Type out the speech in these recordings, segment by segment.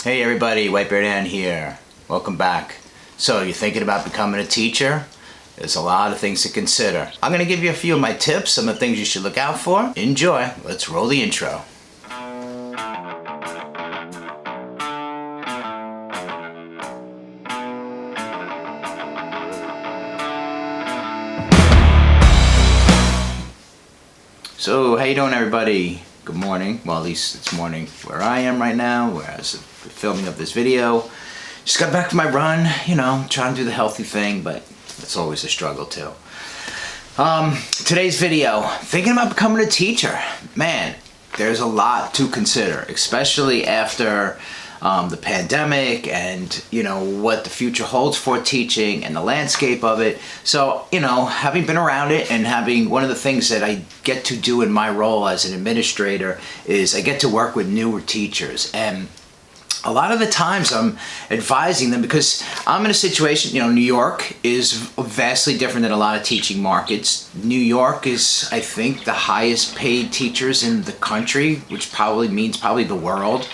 Hey everybody, Whitebeard Ann here. Welcome back. So you're thinking about becoming a teacher? There's a lot of things to consider. I'm going to give you a few of my tips, some of the things you should look out for. Enjoy. Let's roll the intro. So how you doing everybody? Good morning. Well, at least it's morning where I am right now, whereas the filming of this video. Just got back from my run, trying to do the healthy thing, but it's always a struggle too. Today's video, thinking about becoming a teacher. Man, there's a lot to consider, especially after the pandemic and what the future holds for teaching and the landscape of it. So having been around it and having one of the things that I get to do in my role as an administrator is I get to work with newer teachers, and a lot of the times I'm advising them because I'm in a situation, New York is vastly different than a lot of teaching markets. New York is, I think, the highest paid teachers in the country, which probably means the world.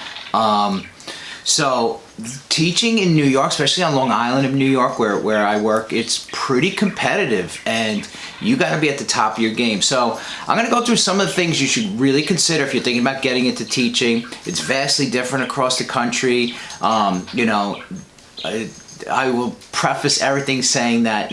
So teaching in New York, especially on Long Island of New York where I work, it's pretty competitive and you got to be at the top of your game. So I'm going to go through some of the things you should really consider if you're thinking about getting into teaching. It's vastly different across the country. I will preface everything saying that,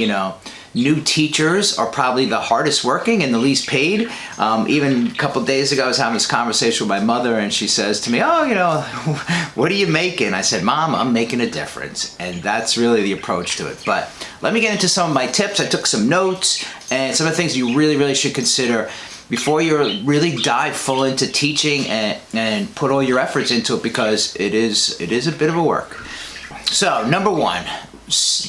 new teachers are probably the hardest working and the least paid. Even a couple of days ago, I was having this conversation with my mother and she says to me, what are you making? I said, Mom, I'm making a difference. And that's really the approach to it. But let me get into some of my tips. I took some notes and some of the things you really, really should consider before you really dive full into teaching and put all your efforts into it, because it is a bit of a work. So number one,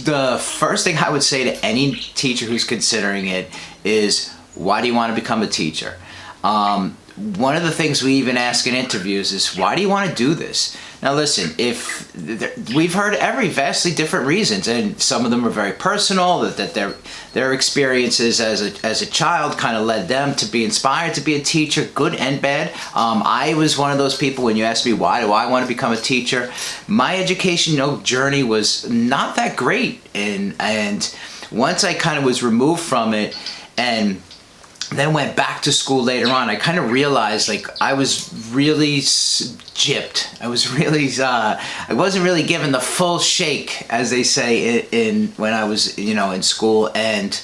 the first thing I would say to any teacher who's considering it is, why do you want to become a teacher? One of the things we even ask in interviews is, why do you want to do this? Now listen, we've heard every vastly different reasons, and some of them are very personal, that their experiences as a child kind of led them to be inspired to be a teacher, good and bad. I was one of those people, when you asked me why do I want to become a teacher, my education journey was not that great, and once I kind of was removed from it and then went back to school later on, I kind of realized I was really gypped. I wasn't really given the full shake, as they say when I was in school, and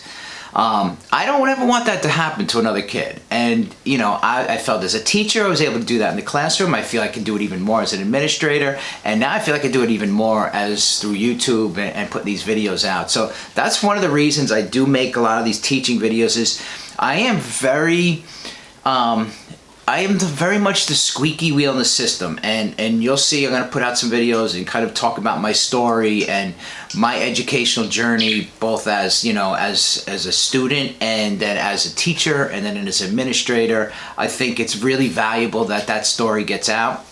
I don't ever want that to happen to another kid. And I felt as a teacher I was able to do that in the classroom. I feel I can do it even more as an administrator, and now I feel I can do it even more as through YouTube and put these videos out. So that's one of the reasons I do make a lot of these teaching videos. Is I am very much the squeaky wheel in the system, and you'll see I'm going to put out some videos and kind of talk about my story and my educational journey, both as as a student and then as a teacher and then as an administrator. I think it's really valuable that story gets out.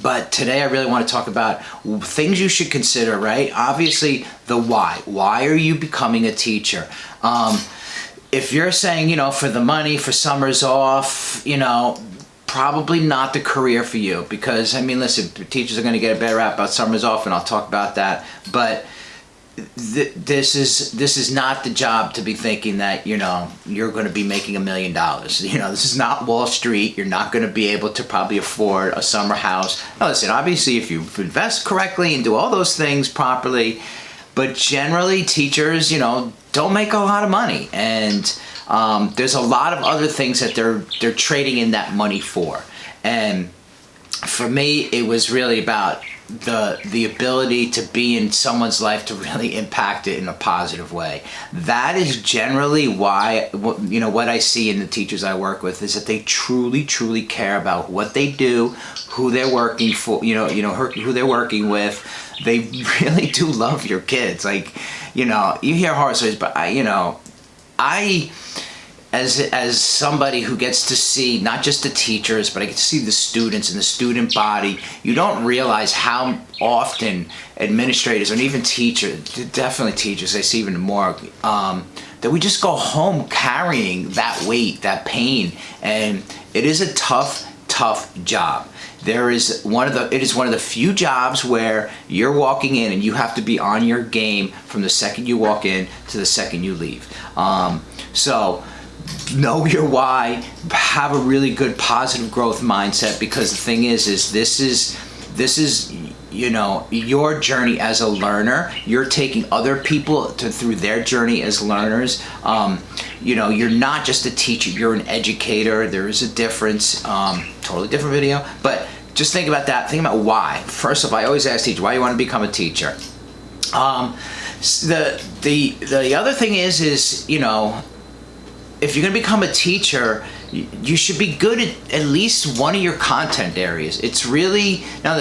But today I really want to talk about things you should consider, right? Obviously the why. Why are you becoming a teacher? If you're saying, for the money, for summers off, probably not the career for you, because listen, teachers are going to get a better rap about summers off, and I'll talk about that. But this is not the job to be thinking that you're going to be making $1 million. This is not Wall Street. You're not going to be able to probably afford a summer house. Now listen, obviously if you invest correctly and do all those things properly, but generally teachers don't make a lot of money, and there's a lot of other things that they're trading in that money for. And for me, it was really about the ability to be in someone's life to really impact it in a positive way. That is generally why what I see in the teachers I work with is that they truly care about what they do, who they're working for, who they're working with. They really do love your kids. You hear horror stories, but I as somebody who gets to see not just the teachers, but I get to see the students and the student body, you don't realize how often administrators and even teachers, definitely teachers, I see even more, that we just go home carrying that weight, that pain, and it is a tough job. it is one of the few jobs where you're walking in and you have to be on your game from the second you walk in to the second you leave. So know your why, have a really good positive growth mindset, because the thing is this is your journey as a learner. You're taking other people through their journey as learners. You're not just a teacher, you're an educator. There is a difference. Totally different video, but just think about that. Think about why. First off, I always ask teachers, why do you want to become a teacher? The other thing is if you're going to become a teacher, you should be good at least one of your content areas. It's really, I'm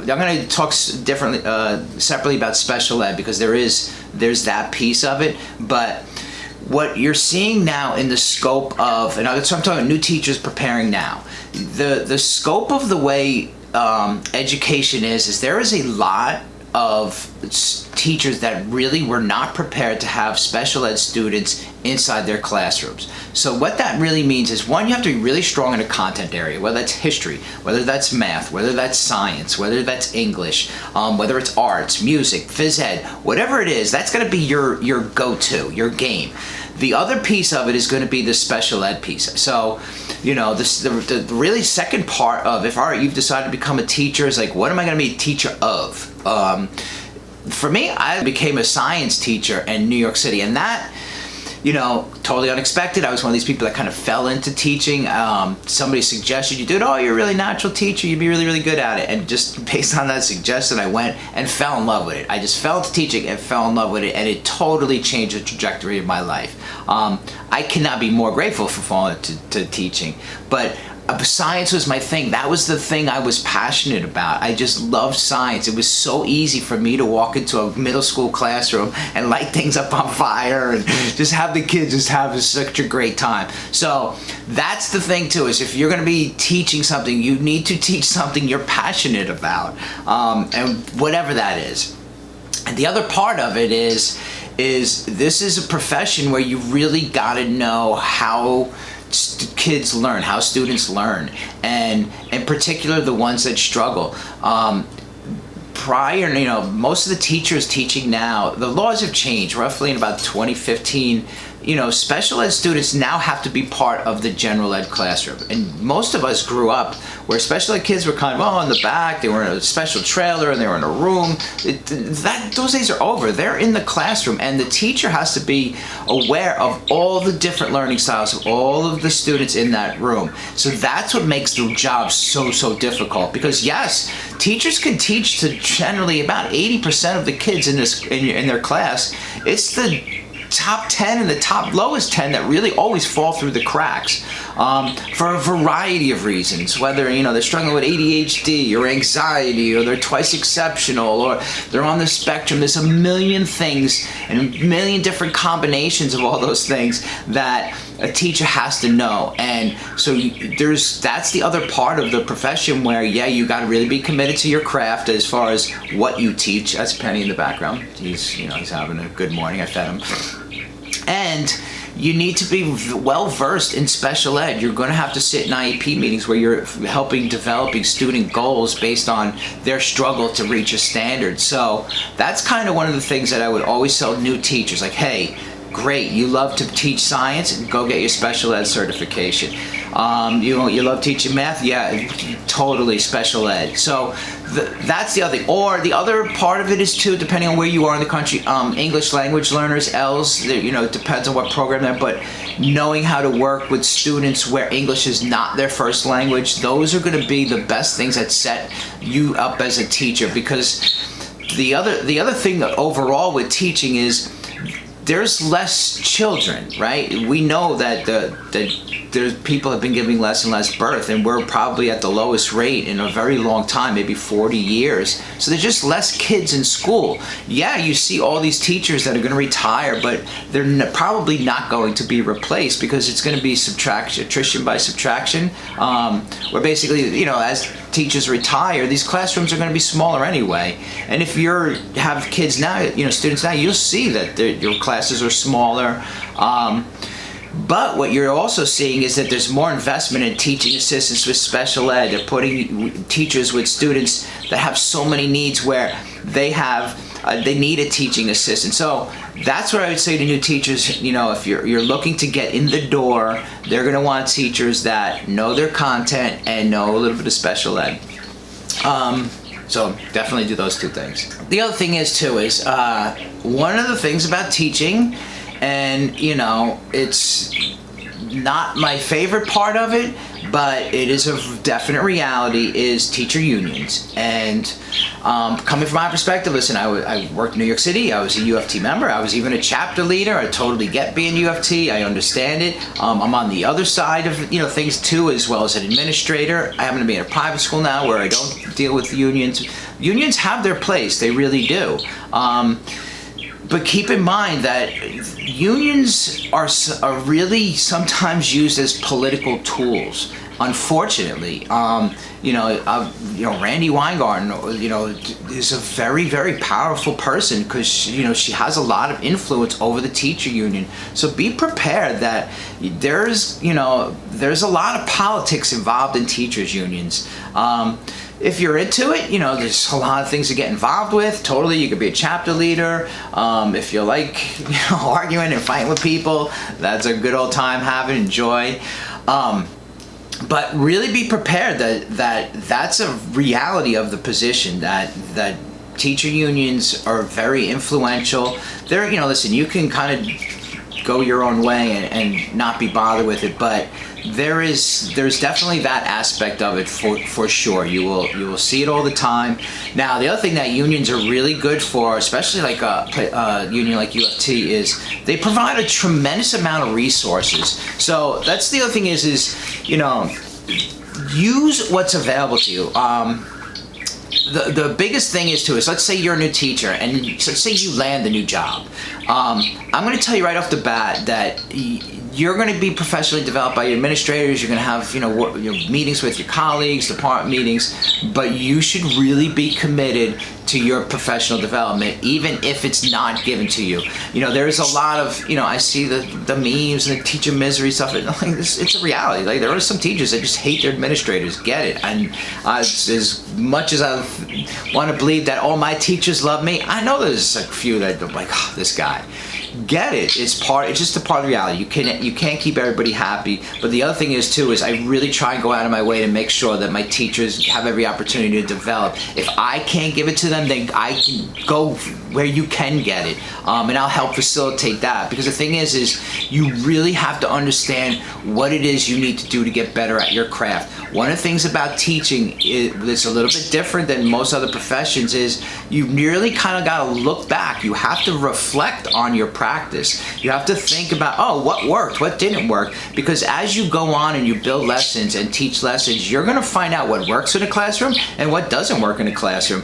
going to talk separately about special ed, because there's that piece of it. But what you're seeing now in the scope of, and I'm talking about new teachers preparing now, the scope of the way education is there is a lot of teachers that really were not prepared to have special ed students inside their classrooms. So what that really means is, one, you have to be really strong in a content area, whether that's history, whether that's math, whether that's science, whether that's English, whether it's arts, music, phys ed, whatever it is, that's going to be your go-to, your game. The other piece of it is going to be the special ed piece. So, the really second part of, if all right, you've decided to become a teacher, is like, what am I going to be a teacher of? For me, I became a science teacher in New York City, and that, totally unexpected. I was one of these people that kind of fell into teaching. Somebody suggested, you're a really natural teacher, you'd be really, really good at it. And just based on that suggestion, I went and fell in love with it. I just fell into teaching and fell in love with it, and it totally changed the trajectory of my life. I cannot be more grateful for falling to teaching. But science was my thing. That was the thing I was passionate about. I just loved science. It was so easy for me to walk into a middle school classroom and light things up on fire and just have the kids just have such a great time. So that's the thing too, is if you're going to be teaching something, you need to teach something you're passionate about, and whatever that is. And the other part of it is this is a profession where you really got to know how kids learn, how students learn, and in particular the ones that struggle. Most of the teachers teaching now, the laws have changed roughly in about 2015. Special ed students now have to be part of the general ed classroom. And most of us grew up where special ed kids were kind of, in the back, they were in a special trailer and they were in a room. Those days are over. They're in the classroom, and the teacher has to be aware of all the different learning styles of all of the students in that room. So that's what makes the job so difficult, because yes, teachers can teach to generally about 80% of the kids in their class. It's the top 10 and the top lowest 10 that really always fall through the cracks, for a variety of reasons, whether they're struggling with ADHD or anxiety, or they're twice exceptional, or they're on the spectrum. There's a million things and a million different combinations of all those things that a teacher has to know. And so that's the other part of the profession where, you got to really be committed to your craft as far as what you teach. That's Penny in the background. He's having a good morning. I fed him. And you need to be well versed in special ed. You're going to have to sit in IEP meetings where you're developing student goals based on their struggle to reach a standard. So that's kind of one of the things that I would always tell new teachers, like, hey, great, you love to teach science, and go get your special ed certification. You love teaching math? Yeah, totally special ed. So that's the other thing. Or the other part of it is too, depending on where you are in the country, English language learners, ELs, it depends on what program they're, but knowing how to work with students where English is not their first language, those are going to be the best things that set you up as a teacher. Because the other thing that overall with teaching is, there's less children, right? We know that there's people have been giving less and less birth, and we're probably at the lowest rate in a very long time, maybe 40 years. So there's just less kids in school. Yeah, you see all these teachers that are going to retire, but they're probably not going to be replaced, because it's going to be attrition by subtraction, where basically, as teachers retire, these classrooms are going to be smaller anyway. And if you have kids now, students now, you'll see that your classes are smaller. But what you're also seeing is that there's more investment in teaching assistants with special ed. They're putting teachers with students that have so many needs where they need a teaching assistant. So that's what I would say to new teachers. If you're looking to get in the door, they're going to want teachers that know their content and know a little bit of special ed. So definitely do those two things. The other thing is one of the things about teaching, and it's not my favorite part of it, but it is a definite reality, is teacher unions. And coming from my perspective, listen, I worked in New York City. I was a U of T member. I was even a chapter leader. I totally get being U of T. I understand it. I'm on the other side of things too, as well as an administrator. I happen to be in a private school now where I don't deal with unions. Unions have their place. They really do. But keep in mind that unions are really sometimes used as political tools. Unfortunately, Randy Weingarten, is a very, very powerful person because she has a lot of influence over the teacher union. So be prepared that there's a lot of politics involved in teachers unions. If you're into it, there's a lot of things to get involved with. Totally, you could be a chapter leader. If you like, arguing and fighting with people, that's a good old time having, enjoy. But really be prepared that's a reality of the position, that teacher unions are very influential. They're, listen, you can kind of go your own way and not be bothered with it, but there's definitely that aspect of it for sure. You will see it all the time. Now, the other thing that unions are really good for, especially like a union like U of T, is they provide a tremendous amount of resources. So that's the other thing is use what's available to you. The biggest thing is let's say you're a new teacher and let's say you land a new job. I'm going to tell you right off the bat that you're going to be professionally developed by your administrators. You're going to have your meetings with your colleagues, department meetings, but you should really be committed to your professional development, even if it's not given to you. There's a lot of I see the memes and the teacher misery stuff. It's a reality. Like, there are some teachers that just hate their administrators. Get it? And as much as I want to believe that all my teachers love me, I know there's a few that are like, oh, this guy. Get it? It's just a part of reality. You can't keep everybody happy. But the other thing is I really try and go out of my way to make sure that my teachers have every opportunity to develop. If I can't give it to them, then I can go where you can get it, and I'll help facilitate that. Because the thing is you really have to understand what it is you need to do to get better at your craft. One of the things about teaching that's a little bit different than most other professions is you really kind of got to look back. You have to reflect on your practice. You have to think about, what worked, what didn't work. Because as you go on and you build lessons and teach lessons, you're going to find out what works in a classroom and what doesn't work in a classroom.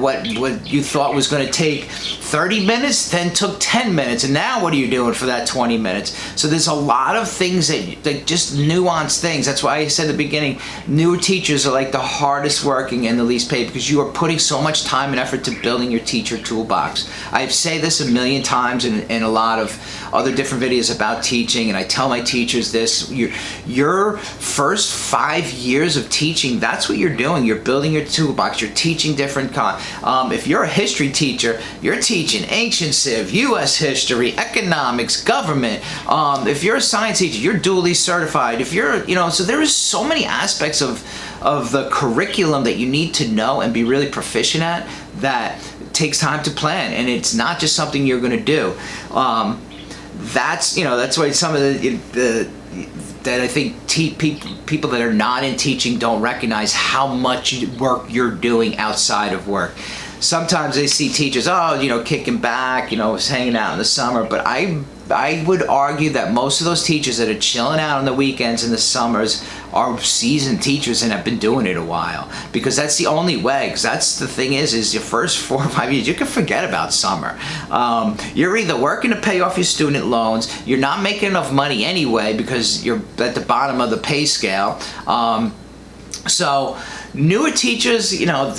What you thought was going to take 30 minutes then took 10 minutes, and now what are you doing for that 20 minutes? So there's a lot of things that just nuanced things. That's why I said at the beginning, newer teachers are like the hardest working and the least paid, because you are putting so much time and effort to building your teacher toolbox. I say this a million times in a lot of other different videos about teaching, and I tell my teachers this: your first 5 years of teaching, that's what you're doing. You're building your toolbox. You're teaching different if you're a history teacher, you're teaching ancient civ, U.S. history, economics, government. If you're a science teacher, you're dually certified. If you're, so there is so many aspects of the curriculum that you need to know and be really proficient at that takes time to plan, and it's not just something you're going to do. That's why some of that I think people that are not in teaching don't recognize how much work you're doing outside of work. Sometimes they see teachers, kicking back, hanging out in the summer. But I would argue that most of those teachers that are chilling out on the weekends and the summers are seasoned teachers and have been doing it a while. Because that's the only way. Because that's the thing is your first 4 or 5 years, you can forget about summer. You're either working to pay off your student loans, you're not making enough money anyway because you're at the bottom of the pay scale. So newer teachers,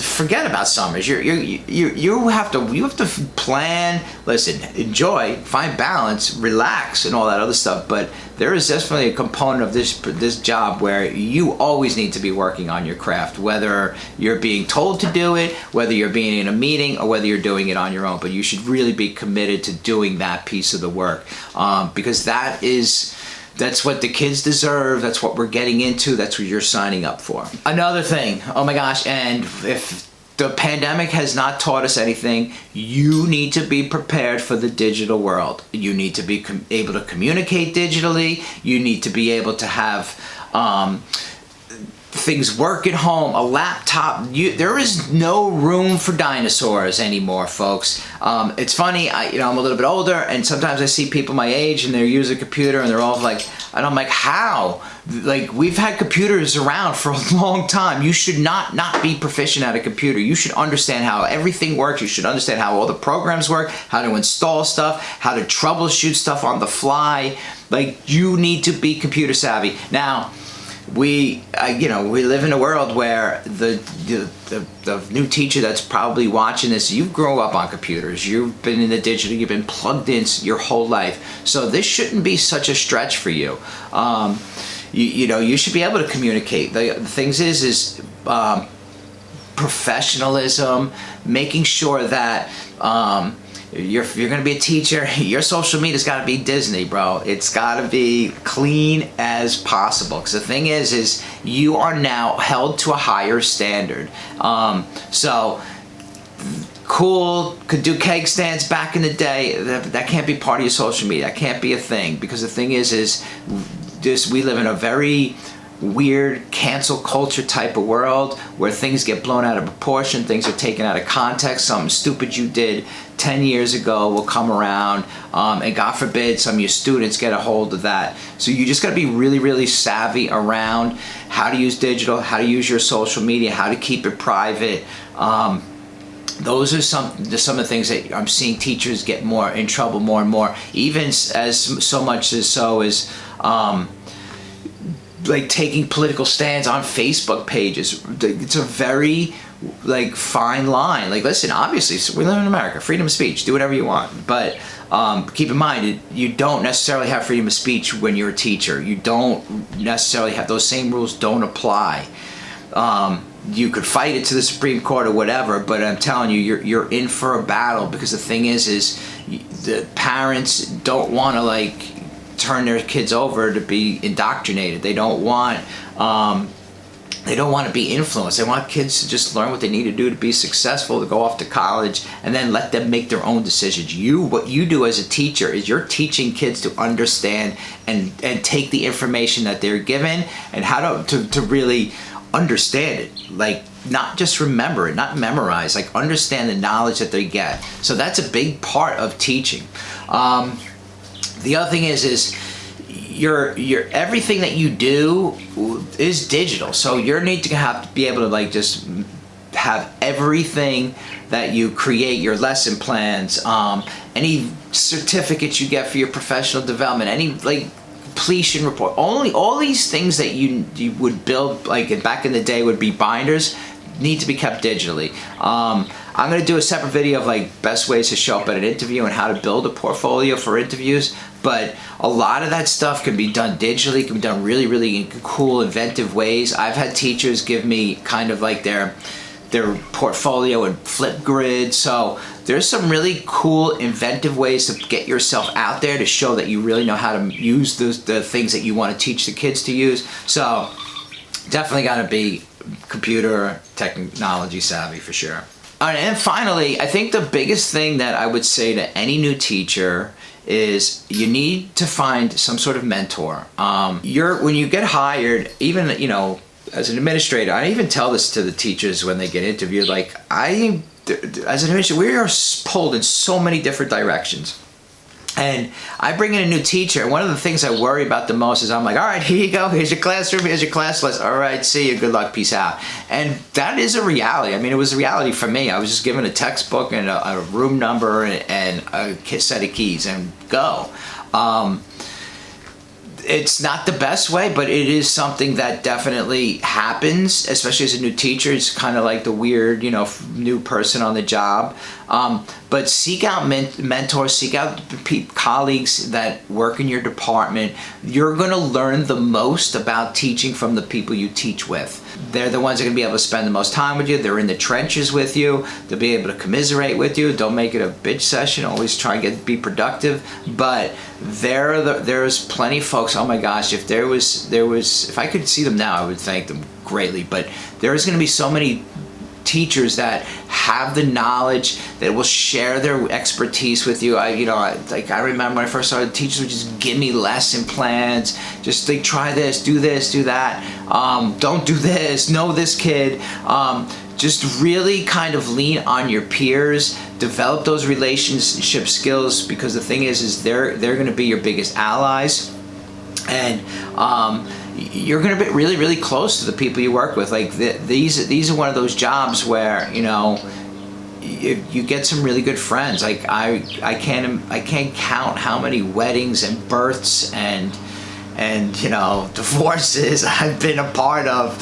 forget about summers. You have to plan. Listen, enjoy, find balance, relax, and all that other stuff. But there is definitely a component of this job where you always need to be working on your craft, whether you're being told to do it, whether you're being in a meeting, or whether you're doing it on your own. But you should really be committed to doing that piece of the work, because that's what the kids deserve. That's what we're getting into. That's what you're signing up for. Another thing, oh my gosh, and if the pandemic has not taught us anything, you need to be prepared for the digital world. You need to be able to communicate digitally. You need to be able to have things work at home, a laptop. There is no room for dinosaurs anymore, folks. It's funny, I'm a little bit older, and sometimes I see people my age and they're using a computer and they're all like, and I'm like, how? Like, we've had computers around for a long time. You should not be proficient at a computer. You should understand how everything works. You should understand how all the programs work, how to install stuff, how to troubleshoot stuff on the fly. Like, you need to be computer savvy. Now, we live in a world where the new teacher that's probably watching this, you grow up on computers, you've been in the digital, you've been plugged in your whole life, so this shouldn't be such a stretch for you. You should be able to communicate. The things is professionalism, making sure that if you're going to be a teacher, your social media's got to be Disney, bro. It's got to be clean as possible. Because the thing is you are now held to a higher standard. So cool, could do cake stands back in the day. That can't be part of your social media. That can't be a thing. Because the thing is we live in a very weird cancel culture type of world where things get blown out of proportion, things are taken out of context. Something stupid you did 10 years ago will come around, and God forbid some of your students get a hold of that. So you just got to be really, really savvy around how to use digital, how to use your social media, how to keep it private. Those are some of the things that I'm seeing teachers get more in trouble more and more, even as so much as so as like taking political stands on Facebook pages. It's a very fine line. Listen, obviously we live in America, freedom of speech, do whatever you want, but keep in mind you don't necessarily have freedom of speech when you're a teacher. You don't necessarily have those same rules. Don't apply. You could fight it to the Supreme Court or whatever, but I'm telling you, you're in for a battle, because the thing is the parents don't want to turn their kids over to be indoctrinated. They don't want to be influenced. They want kids to just learn what they need to do to be successful, to go off to college, and then let them make their own decisions. What you do as a teacher is you're teaching kids to understand and take the information that they're given and how to really understand it. Not just remember it, not memorize, understand the knowledge that they get. So that's a big part of teaching. The other thing is your everything that you do is digital. So you need to have to be able to just have everything that you create, your lesson plans, any certificates you get for your professional development, any completion report, all these things that you would build back in the day would be binders, need to be kept digitally. I'm going to do a separate video of best ways to show up at an interview and how to build a portfolio for interviews, but a lot of that stuff can be done digitally, can be done really, really cool, inventive ways. I've had teachers give me kind of their portfolio in Flipgrid, so there's some really cool, inventive ways to get yourself out there to show that you really know how to use the things that you want to teach the kids to use. So definitely got to be computer technology savvy for sure. All right, and finally, I think the biggest thing that I would say to any new teacher is you need to find some sort of mentor. When you get hired, even as an administrator, I even tell this to the teachers when they get interviewed. As an administrator, we are pulled in so many different directions. And I bring in a new teacher, and one of the things I worry about the most is I'm like, all right, here you go, here's your classroom, here's your class list, all right, see you, good luck, peace out. And that is a reality. I mean, it was a reality for me. I was just given a textbook and a room number and a set of keys and go. It's not the best way, but it is something that definitely happens, especially as a new teacher. It's kind of like the weird, new person on the job. But seek out mentors, seek out colleagues that work in your department. You're going to learn the most about teaching from the people you teach with. They're the ones that are going to be able to spend the most time with you. They're in the trenches with you. They'll be able to commiserate with you. Don't make it a bitch session. Always try and be productive. But there's plenty of folks. Oh my gosh, if if I could see them now, I would thank them greatly. But there's going to be so many teachers that have the knowledge, that will share their expertise with you. I remember when I first started, teachers would just give me lesson plans, just like, try this, do that, don't do this, know this kid. Just really kind of lean on your peers, develop those relationship skills, because the thing is they're going to be your biggest allies. And you're going to be really, really close to the people you work with. Like these are one of those jobs where you get some really good friends. Like I can't count how many weddings and births and divorces I've been a part of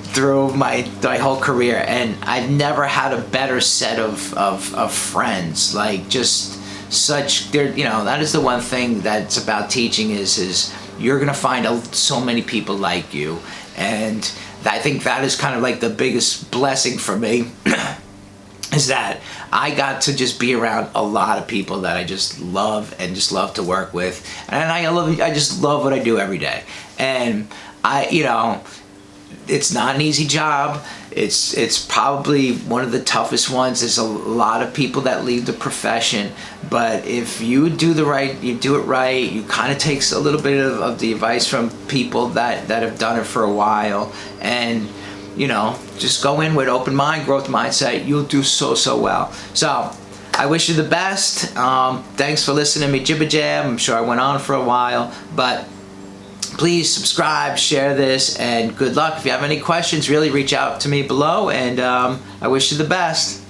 through my whole career, and I've never had a better set of friends. Like just such, that is the one thing that's about teaching is you're gonna find so many people like you, and I think that is kind of like the biggest blessing for me is that I got to just be around a lot of people that I just love and just love to work with, and I just love what I do every day. And it's not an easy job. It's probably one of the toughest ones. There's a lot of people that leave the profession, but if you do it right, you kind of takes a little bit of the advice from people that have done it for a while, and just go in with open mind, growth mindset. You'll do so well. So I wish you the best. Thanks for listening to me jibber jab. I'm sure I went on for a while, but please subscribe, share this, and good luck. If you have any questions, really reach out to me below, and I wish you the best.